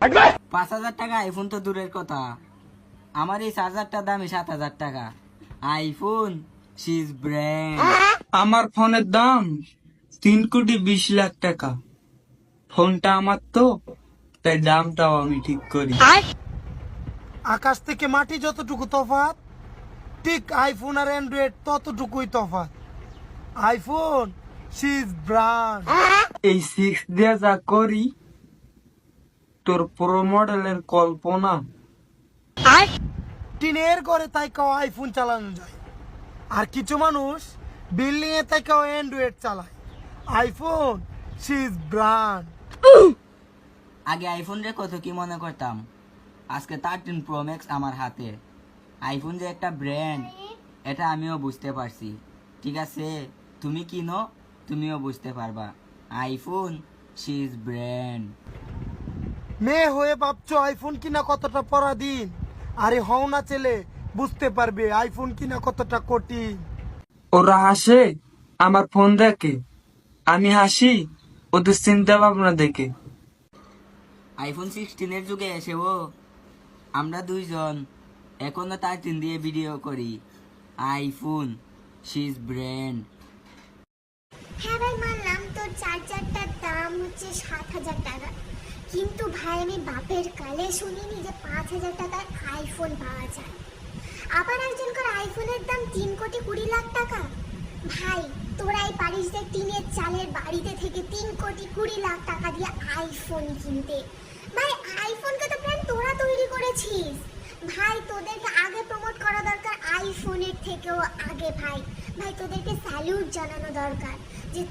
5,000 টাকা আইফোন তো দূরের কথা, আমার এই চার্জারটার দামই 7,000 টাকা। আইফোন সিজ ব্র্যান্ড। আমার ফোনের দাম 3,20,00,000 টাকা। ফোনটা আমার তো, তাই দামটাও আমি ঠিক করি। আকাশ থেকে মাটি যতটুকু তফাৎ, ঠিক আইফোন আর অ্যান্ড্রয়েড ততটুকুই তফাৎ। আইফোন সিজ ব্র্যান্ড। এই 6 দিয়ে যা করি, তোর প্রো মডেলের কল্পনা। টিনের ঘরে তাই কেউ আইফোন চালানো যায়, আর কিছু মানুষ বিল্ডিং এ তাই কেউ অ্যান্ড্রয়েড চালায়। আইফোন সিজ ব্র্যান্ড। আগে আইফোন রে কত কি মনে করতাম, আজকে 13 প্রো ম্যাক্স আমার হাতে। আইফোন যে একটা ব্র্যান্ড, এটা আমিও বুঝতে পারছি। ঠিক আছে, তুমি কিনো, তুমিও বুঝতে পারবা। আইফোন সিজ ব্র্যান্ড। মেয়ে হয়ে ভাবছো আইফোন কিনা কতটা পরাধীন, আরে হও না ছেলে, বুঝতে পারবে আইফোন কিনা কতটা কঠিন। ওরা হাসে আমার ফোন দেখে, আমি হাসি ওদের চিন্তা ভাবনা দেখে। আইফোন 16 যুগে এসেও আমরা দুইজন এখনো 13 দিয়ে ভিডিও করি। আইফোন সিজ ব্র্যান্ড। হ্যাঁ ভাই, মানলাম তোর চার্জারটার দাম হচ্ছে 7,000 টাকা, কিন্তু ভাই আমি বাপের কালে শুনিনি যে 5,000 টাকায় আইফোন পাওয়া যায়। আবার একজনকার আইফোনের দাম 3,20,00,000 টাকা। ভাই তোরাই পারিস যে টিনের চালের বাড়িতে থেকে 3,20,00,000 টাকা দিয়ে আইফোন কিনতে। ভাই আইফোনকে তো প্ল্যান তোরা তৈরি করেছিস। ভাই তোদেরকে আগে প্রমোট করা দরকার আইফোনের থেকেও আগে। ভাই ভাই তোদেরকে স্যালিউট জানানো দরকার যে